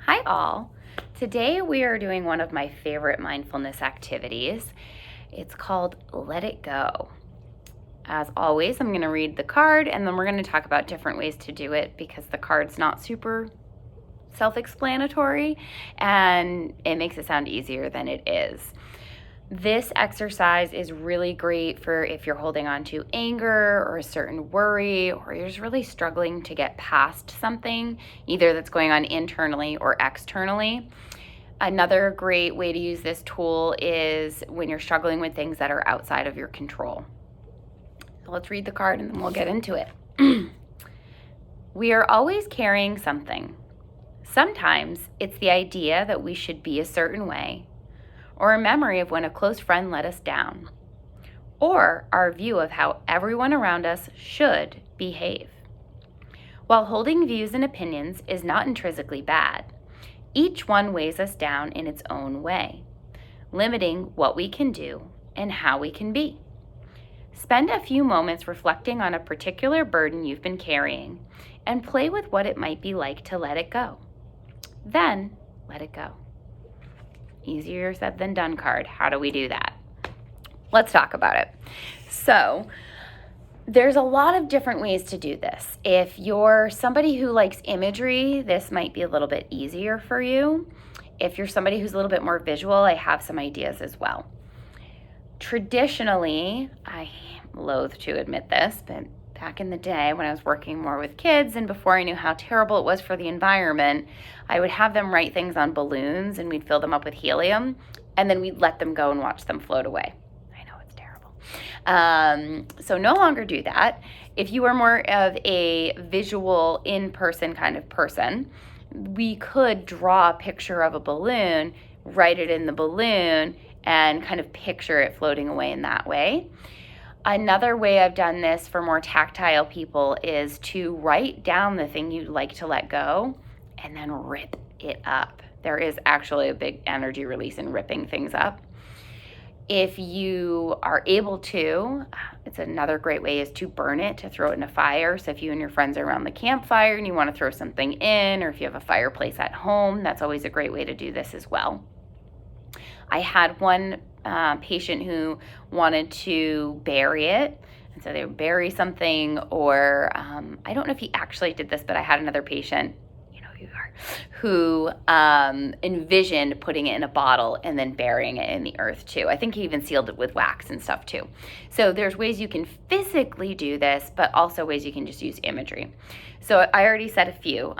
Hi all. Today we are doing one of my favorite mindfulness activities. It's called Let It Go. As always, I'm going to read the card and then we're going to talk about different ways to do it because the card's not super self-explanatory and it makes it sound easier than it is. This exercise is really great for if you're holding on to anger or a certain worry, or you're just really struggling to get past something, either that's going on internally or externally. Another great way to use this tool is when you're struggling with things that are outside of your control. So let's read the card and then we'll get into it. We are always carrying something. Sometimes it's the idea that we should be a certain way, or a memory of when a close friend let us down, or our view of how everyone around us should behave. While holding views and opinions is not intrinsically bad, each one weighs us down in its own way, limiting what we can do and how we can be. Spend a few moments reflecting on a particular burden you've been carrying and play with what it might be like to let it go. Then let it go. Easier said than done card. How do we do that? Let's talk about it. So there's a lot of different ways to do this. If you're somebody who likes imagery, this might be a little bit easier for you. If you're somebody who's a little bit more visual, I have some ideas as well. Traditionally, I loathe to admit this, but back in the day when I was working more with kids and before I knew how terrible it was for the environment, I would have them write things on balloons and we'd fill them up with helium and then we'd let them go and watch them float away. I know it's terrible. So no longer do that. If you are more of a visual in-person kind of person, we could draw a picture of a balloon, write it in the balloon, and kind of picture it floating away in that way. Another way I've done this for more tactile people is to write down the thing you'd like to let go and then rip it up. There is actually a big energy release in ripping things up. If you are able to, it's another great way is to burn it, to throw it in a fire. So if you and your friends are around the campfire and you want to throw something in, or if you have a fireplace at home, that's always a great way to do this as well. I had one patient who wanted to bury it. And so they would bury something, or I don't know if he actually did this, but I had another patient, you know who you are, who envisioned putting it in a bottle and then burying it in the earth too. I think he even sealed it with wax and stuff too. So there's ways you can physically do this, but also ways you can just use imagery. So I already said a few,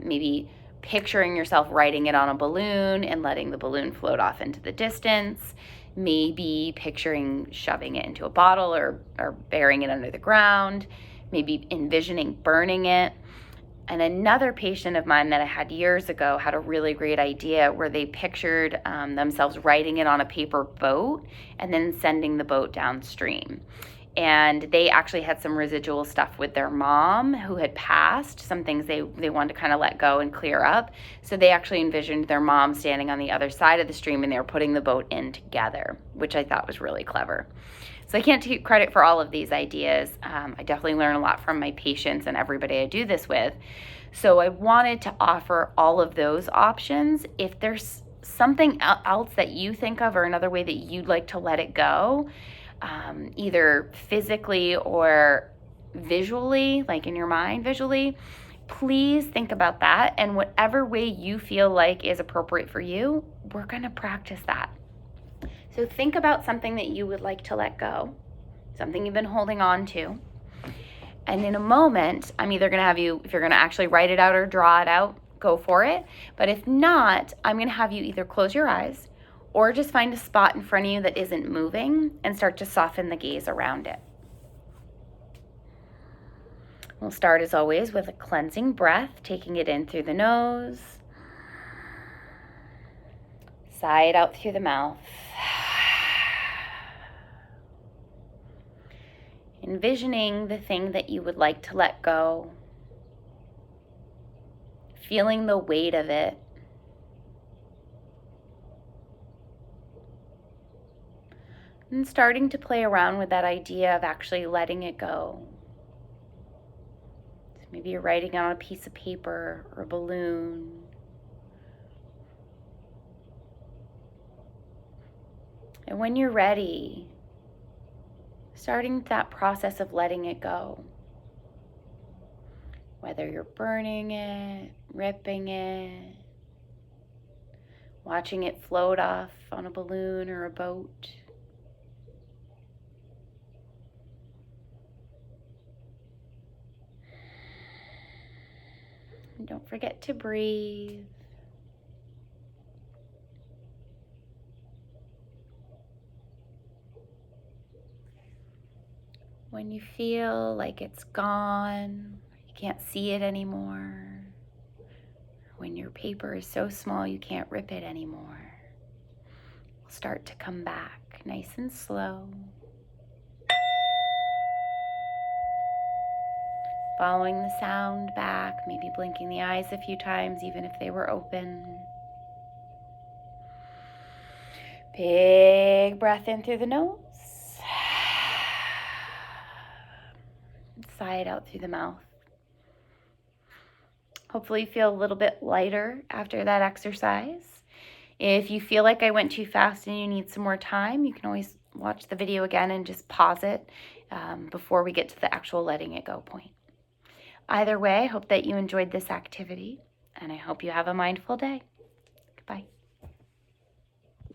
maybe picturing yourself writing it on a balloon and letting the balloon float off into the distance, maybe picturing shoving it into a bottle or burying it under the ground, maybe envisioning burning it. And another patient of mine that I had years ago had a really great idea where they pictured themselves writing it on a paper boat and then sending the boat downstream. And they actually had some residual stuff with their mom who had passed, some things they wanted to kind of let go and clear up. So they actually envisioned their mom standing on the other side of the stream and they were putting the boat in together, which I thought was really clever. So I can't take credit for all of these ideas. I definitely learn a lot from my patients and everybody I do this with. So I wanted to offer all of those options. If there's something else that you think of or another way that you'd like to let it go, either physically or visually, like in your mind visually, please think about that. And whatever way you feel like is appropriate for you, we're going to practice that. So think about something that you would like to let go, something you've been holding on to. And in a moment, I'm either going to have you, if you're going to actually write it out or draw it out, go for it. But if not, I'm going to have you either close your eyes or just find a spot in front of you that isn't moving and start to soften the gaze around it. We'll start as always with a cleansing breath, taking it in through the nose, sigh it out through the mouth. Envisioning the thing that you would like to let go, feeling the weight of it. And starting to play around with that idea of actually letting it go. So maybe you're writing it on a piece of paper or a balloon, And when you're ready, starting that process of letting it go. Whether you're burning it, ripping it, watching it float off on a balloon or a boat. And don't forget to breathe. When you feel like it's gone, you can't see it anymore, when your paper is so small you can't rip it anymore, it'll start to come back nice and slow. Following the sound back, maybe blinking the eyes a few times, even if they were open. Big breath in through the nose. Sigh it out through the mouth. Hopefully you feel a little bit lighter after that exercise. If you feel like I went too fast and you need some more time, you can always watch the video again and just pause it before we get to the actual letting it go point. Either way, I hope that you enjoyed this activity, and I hope you have a mindful day. Goodbye.